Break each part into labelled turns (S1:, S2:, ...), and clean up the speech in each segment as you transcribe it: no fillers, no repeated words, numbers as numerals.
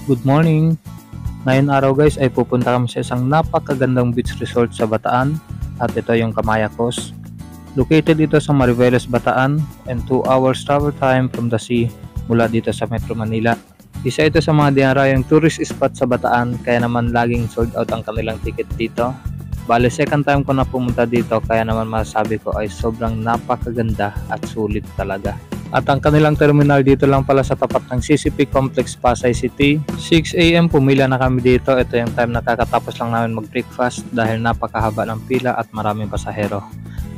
S1: Good morning! Ngayon araw guys ay pupunta kami sa isang napakagandang beach resort sa Bataan at ito yung Kamaya Coast. Located ito sa Mariveles, Bataan and 2 hours travel time from the sea mula dito sa Metro Manila. Isa ito sa mga dinarayong tourist spot sa Bataan kaya naman laging sold out ang kanilang ticket dito. Bale second time ko na pumunta dito kaya naman masasabi ko ay sobrang napakaganda at sulit talaga. At ang kanilang terminal dito lang pala sa tapat ng CCP Complex, Pasay City. 6 AM pumila na kami dito. Ito yung time na kakatapos lang namin mag-breakfast dahil napakahaba ng pila at maraming pasahero.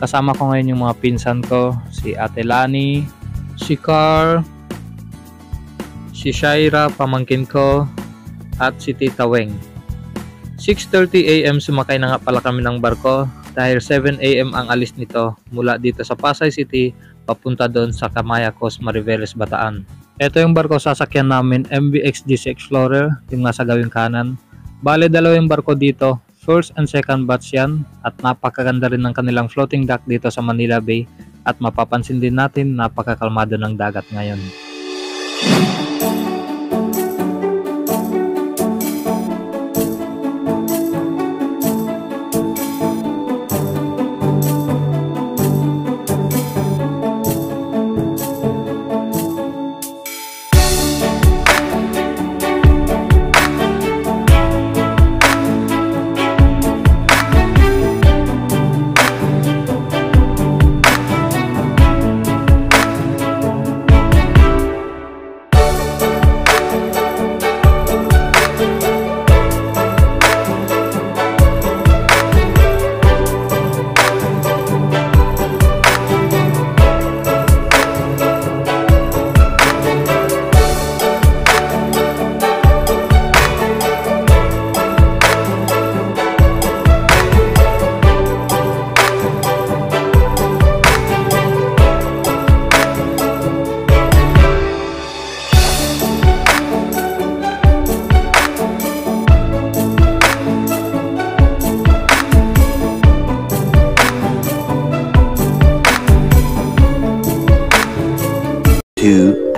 S1: Kasama ko ngayon yung mga pinsan ko, si Ate Lani, si Car, si Shaira, pamangkin ko, at si Tita Weng. 6:30 AM sumakay na nga pala kami ng barko dahil 7 AM ang alis nito mula dito sa Pasay City papunta doon sa Kamaya Coast, Mariveles, Bataan. Ito yung barko sasakyan namin, MVX GC Explorer, yung nasa gawing kanan. Bale, dalawa yung barko dito, first and second batch yan, at napakaganda rin ng kanilang floating dock dito sa Manila Bay, at mapapansin din natin napakakalmado ng dagat ngayon.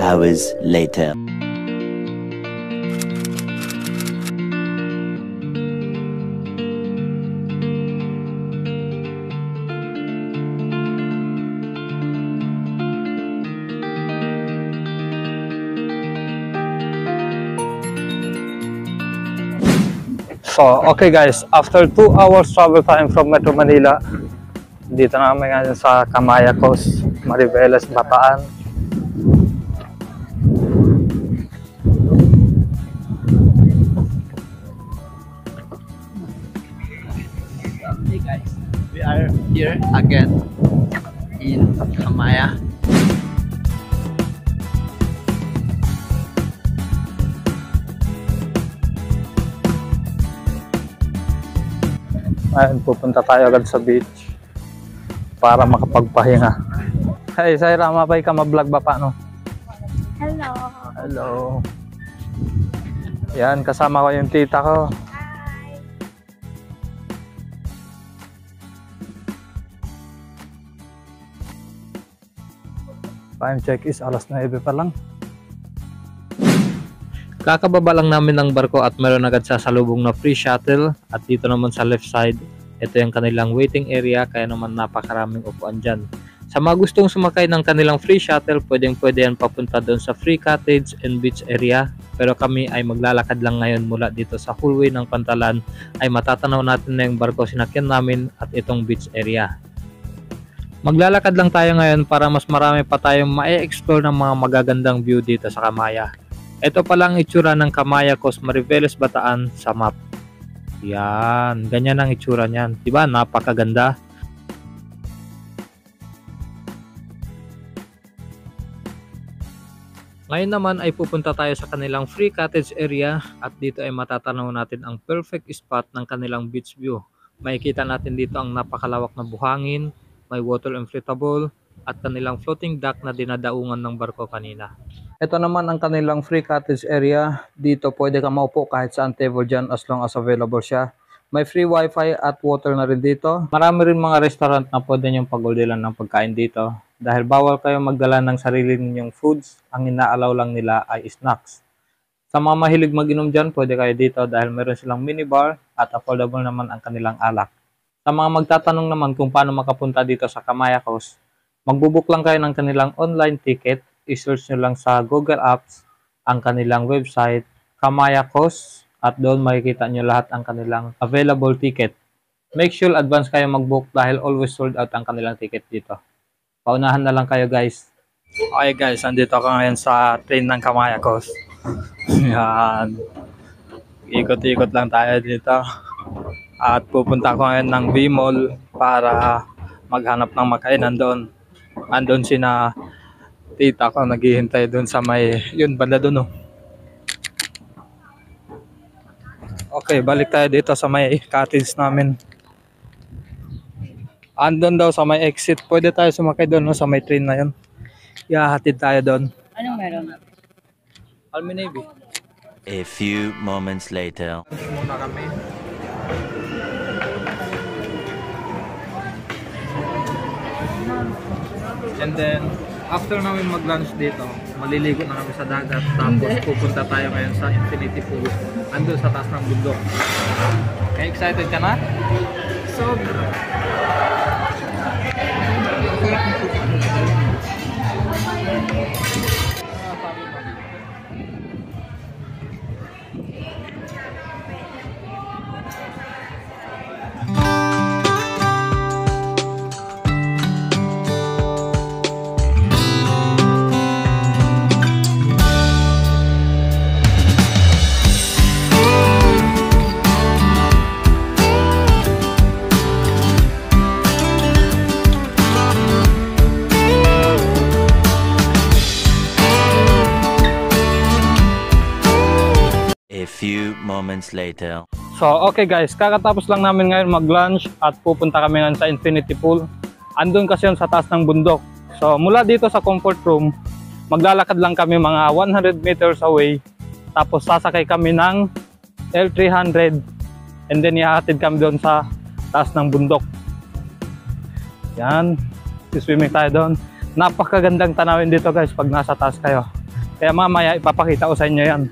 S2: Hours later.
S1: So, okay guys, after 2 hours travel time from Metro Manila, dito na kami ngayon sa Kamaya Coast, Mariveles, Bataan.
S3: Hey guys, we are here again in Kamaya.
S1: Ngayon pupunta tayo agad sa beach para makapagpahinga. Hey, Saira, mapay ka ma-vlog ba pa no?
S4: Hello.
S1: Hello. Yan, kasama ko yung tita ko.
S4: Hi.
S1: Time check is alas 9 pa lang. Kakababa lang namin ng barko at meron agad sasalubong na free shuttle at dito naman sa left side, ito yung kanilang waiting area kaya naman napakaraming upuan dyan. Sa mga gustong sumakay ng kanilang free shuttle, pwede yan papunta doon sa free cottage and beach area. Pero kami ay maglalakad lang ngayon mula dito sa hallway ng Pantalan ay matatanaw natin na yung barko sinakyan namin at itong beach area. Maglalakad lang tayo ngayon para mas marami pa tayong ma-explore ng mga magagandang view dito sa Kamaya. Ito pala ang itsura ng Kamaya Coast, Mariveles, Bataan sa map. Yan, ganyan ang itsura niyan. Diba? Napakaganda. Ngayon naman ay pupunta tayo sa kanilang free cottage area at dito ay matatanaw natin ang perfect spot ng kanilang beach view. Makikita natin dito ang napakalawak na buhangin, may water inflatable at kanilang floating dock na dinadaungan ng barko kanina. Ito naman ang kanilang free cottage area. Dito pwede ka maupo kahit saan table dyan as long as available siya. May free wifi at water na rin dito. Marami rin mga restaurant na pwede niyong pag-orderan ng pagkain dito. Dahil bawal kayo magdala ng sarili ninyong foods, ang inaalaw lang nila ay snacks. Sa mga mahilig mag-inom dyan, pwede kayo dito dahil meron silang minibar at affordable naman ang kanilang alak. Sa mga magtatanong naman kung paano makapunta dito sa Kamayakos, magbubook lang kayo ng kanilang online ticket, i-search nyo lang sa Google Apps ang kanilang website, Kamayakos, at doon makikita nyo lahat ang kanilang available ticket. Make sure advance kayo mag-book dahil always sold out ang kanilang ticket dito. Paunahan na lang kayo guys. Okay guys, andito ako ngayon sa train ng Kamayakos. Yan. Ikot-ikot lang tayo dito. At pupunta ko ngayon ng V-Mall para maghanap ng makainan doon. Andun sina tita ko naghihintay doon sa may, yun banda doon oh. Okay, balik tayo dito sa may cottage namin. Andun daw sa may exit. Pwede tayo sumakay doon no, sa may train na yun. Ihahatid tayo doon.
S3: Anong meron?
S1: Army Navy.
S2: A few moments later.
S1: Muna kami. And then, after namin mag-lunch dito, maliligo na kami sa dagat. Tapos pupunta tayo ngayon sa Infinity Pool. Andun sa taas ng bundok. Okay, excited ka na?
S3: Sobra.
S2: A few moments later.
S1: So, okay guys, kakatapos lang namin ngayon mag-lunch at pupunta kami ngayon sa Infinity Pool. Andun kasi yun sa taas ng bundok. So, mula dito sa comfort room, maglalakad lang kami mga 100 meters away. Tapos sasakay kami ng L300 and then ihahatid kami doon sa taas ng bundok. Yan, swimming tayo doon. Napakagandang tanawin dito guys pag nasa taas kayo. Kaya mamaya ipapakita ko sa inyo yan.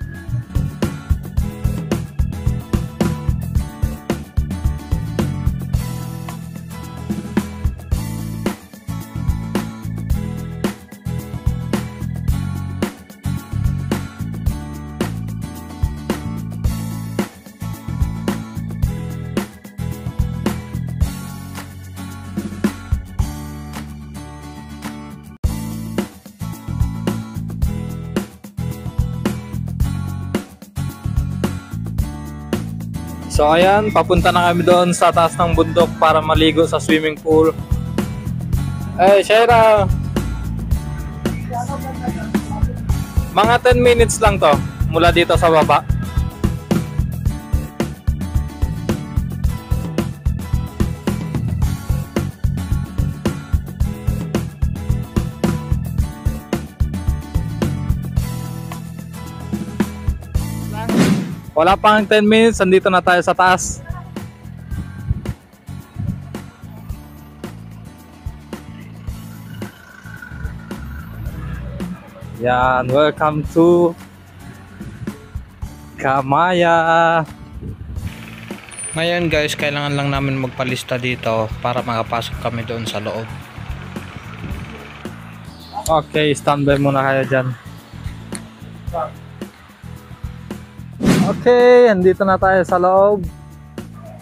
S1: So ayan, papunta na kami doon sa taas ng bundok para maligo sa swimming pool. Eh, Shaira! Mga 10 minutes lang to mula dito sa baba. Wala pang 10 minutes, andito na tayo sa taas. Yan, welcome to Kamaya. Ngayon guys, kailangan lang namin magpalista dito para makapasok kami doon sa loob. Okay, standby muna kayo dyan. Okay, andito na tayo sa loob.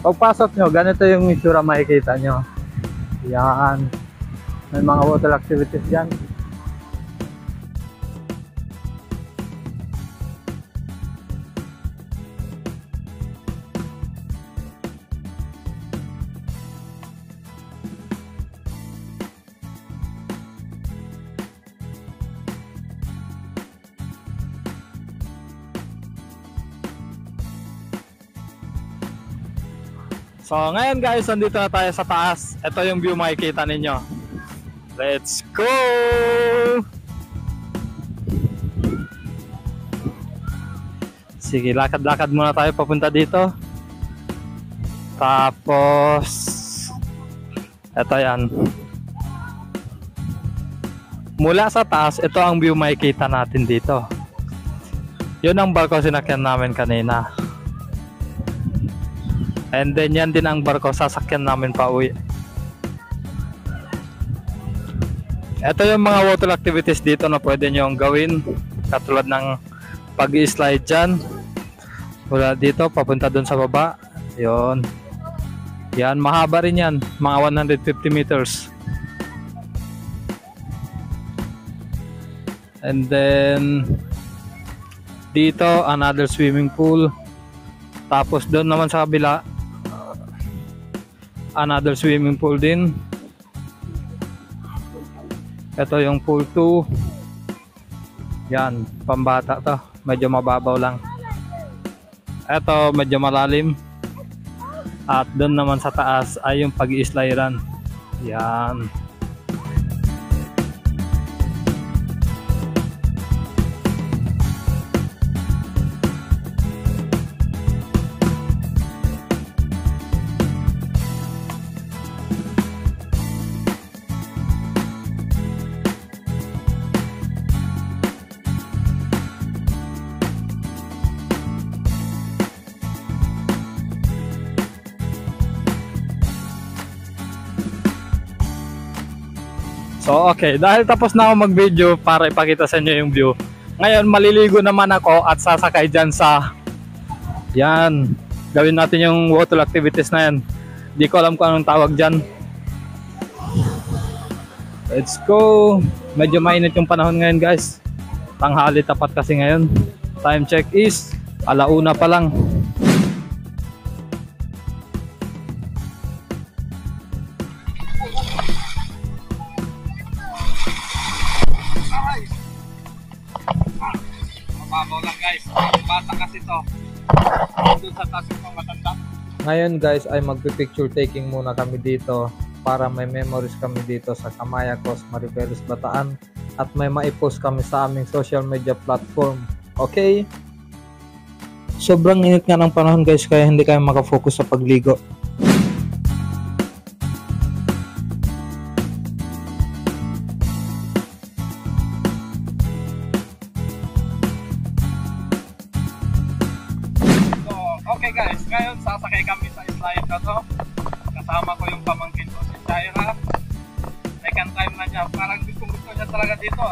S1: Pagpasok nyo, ganito yung itsura makikita nyo. Yan. May mga water activities dyan. So ngayon guys, nandito na tayo sa taas. Ito yung view makikita ninyo. Let's go! Sige, lakad-lakad muna tayo papunta dito. Tapos ito yan. Mula sa taas, ito ang view makikita natin dito. Yun ang barko sinakyan namin kanina. And then yan din ang barko sasakyan namin pa uwi. Ito yung mga water activities dito na pwede nyong gawin. Katulad ng pag-i-slide dyan. Mula dito papunta dun sa baba. Yun. Yan, mahaba rin yan. Mga 150 meters. And then dito another swimming pool. Tapos doon naman sa kabila another swimming pool din. Ito yung pool 2. Yan, pambata to. Medyo mababaw lang. Ito medyo malalim. At doon naman sa taas ay yung pag-i-slidean. Yan. So okay, dahil tapos na ako mag-video para ipakita sa inyo yung view. Ngayon maliligo naman ako at sasakay dyan sa yan. Gawin natin yung water activities na yan. Di ko alam kung anong tawag dyan. Let's go. Medyo mainit yung panahon ngayon guys. Tanghali tapat kasi ngayon. Time check is 1:00 pa lang. Mababaw lang guys. Bata kasi to. Doon sa taas yung matanda. Ngayon guys ay magpipicture taking muna kami dito para may memories kami dito sa Camayacos, Mariveles, Bataan at may maipost kami sa aming social media platform. Okay? Sobrang init nga ng panahon guys kaya hindi kayo makafocus sa pagligo. Okay guys, ngayon sasakay kami sa slide na to. Kasama ko yung pamangkin ko si Shaira. Second time na niya, parang gusto niya talaga dito.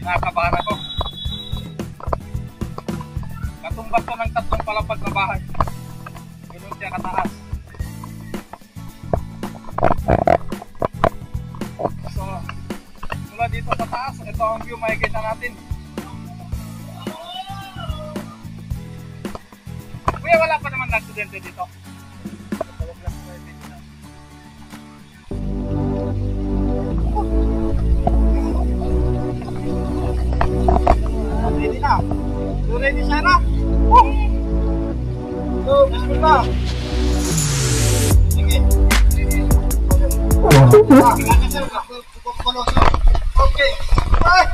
S1: Kinakabahan ako. Katumbas ko ng 3 palapag na bahay. Ganun siya kataas. So, mula dito sa taas, ito ang view makikita natin. Kuya, wala pa naman na-aksidente dito. Ready na? You ready, Sarah? So, bismillah. Sige. Okay. Bye!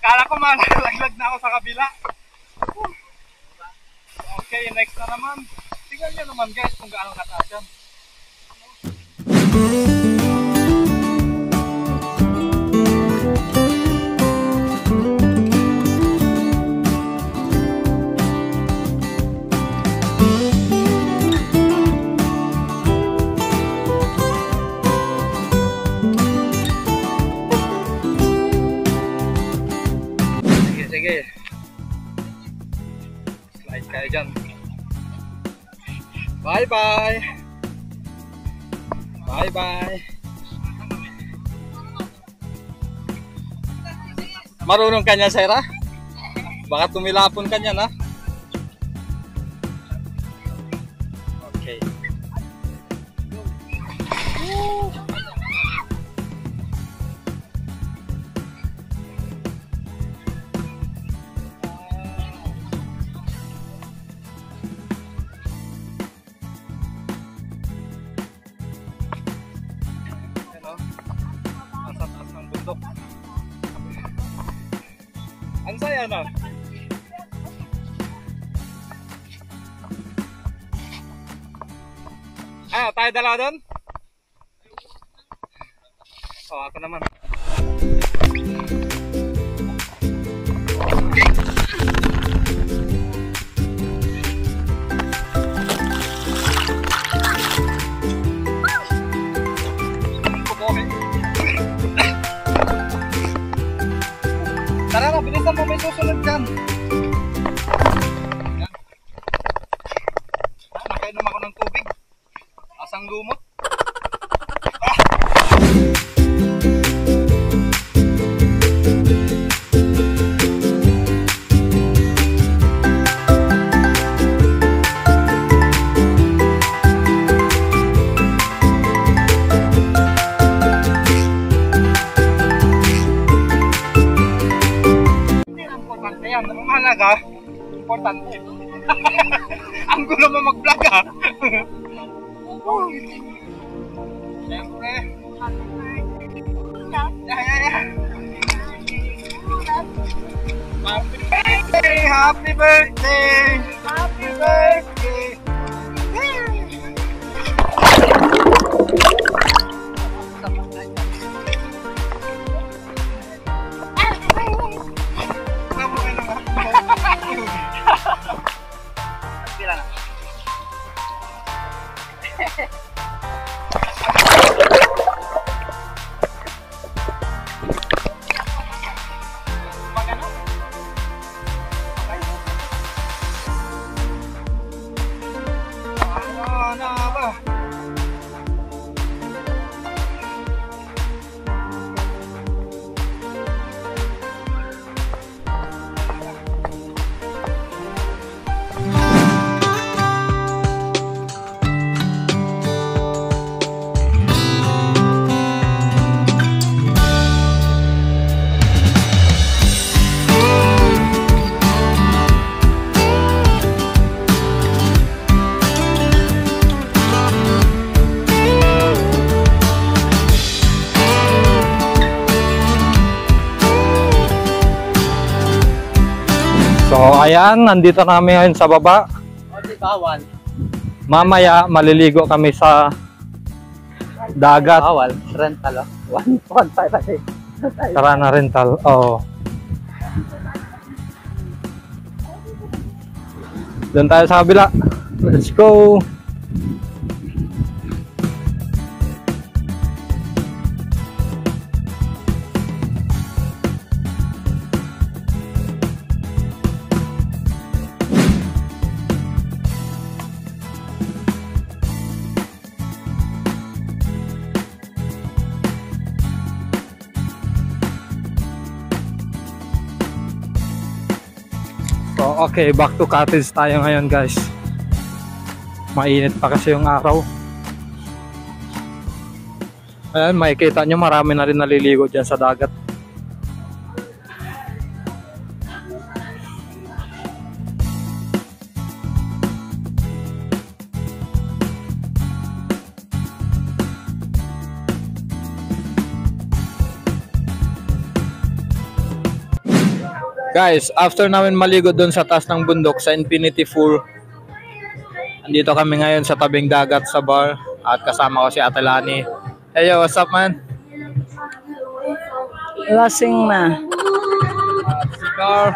S1: Kala ko malaglag na ako sa kabila. Okay, next na naman. Tingnan nyo naman guys kung gaano kataas yan. Sige. Slide kayo dyan. Bye-bye. Bye-bye. Marunong ka niya, Sarah? Baka tumilapon ka niya, na? Okay.
S5: ano? Ah, tayo dalawa doon? Oh, ako naman. Tara na, bilisan mo, may susunod dyan. Nakainom ako ng tubig. Asang lumot. Importante yan. Ang mahalaga, importante. Ang gulo mo mag-vlog ha. Siyempre. Happy birthday! Happy birthday! Happy birthday!
S1: So ayan, nandito na kami ngayon sa baba.
S5: Bawal.
S1: Mamaya maliligo kami sa dagat.
S5: Bawal. Rental oh. 1.5 kasi.
S1: Tara na rental. Oo. Doon tayo sa kabila. Let's go. So, okay, back to cottage tayo ngayon guys. Mainit pa kasi yung araw. Ayan, makikita nyo marami na rin naliligo dyan sa dagat. Guys, after namin maligo doon sa taas ng bundok sa Infinity Pool, andito kami ngayon sa tabing dagat sa bar at kasama ko si Ate Lani. Hey yo, what's up man?
S3: Lasing na.
S1: Si Car.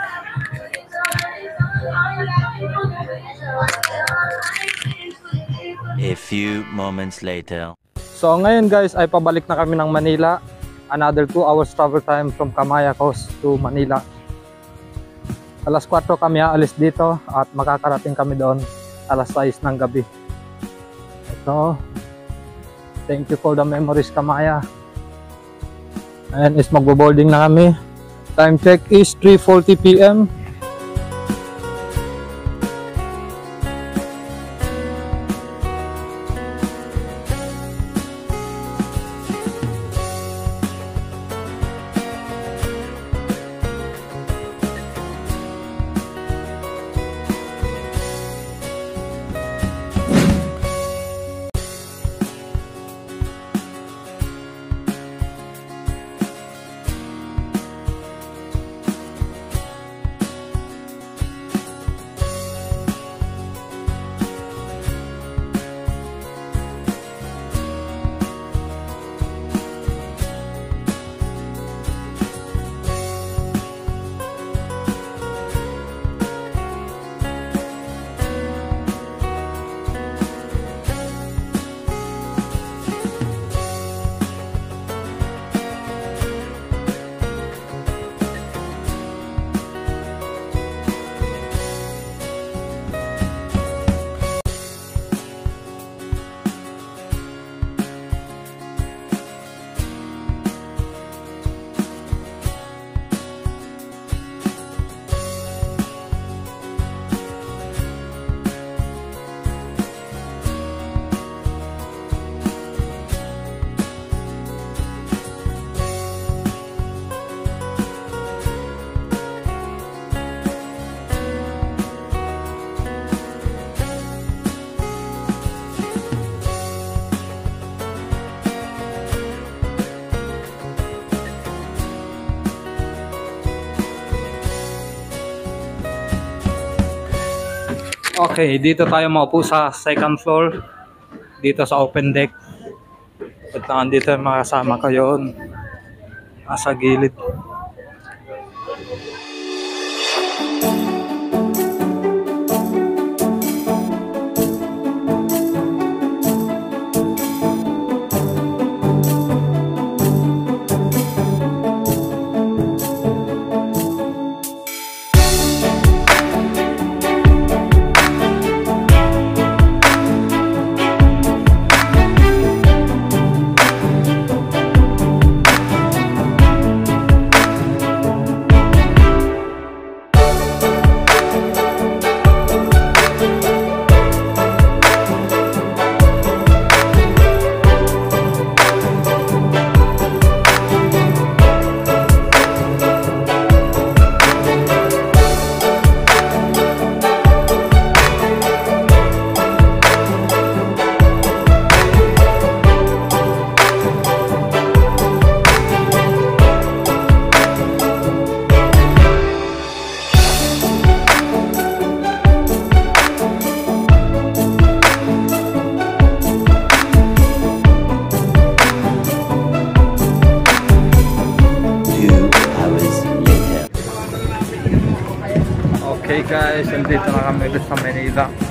S2: A few moments later.
S1: So ngayon guys ay pabalik na kami ng Manila. Another 2 hours travel time from Kamaya Coast to Manila. Alas 4 kami aalis dito at makakarating kami doon alas 6 ng gabi. So, thank you for the memories Kamaya. And is magbo-boarding na kami. Time check is 3:40 PM. Okay, dito tayo maupo sa second floor. Dito sa open deck. At nandito yung mga kasama ko yun. Nasa gilid. Okay guys, nandito na kami ulit sa Manila.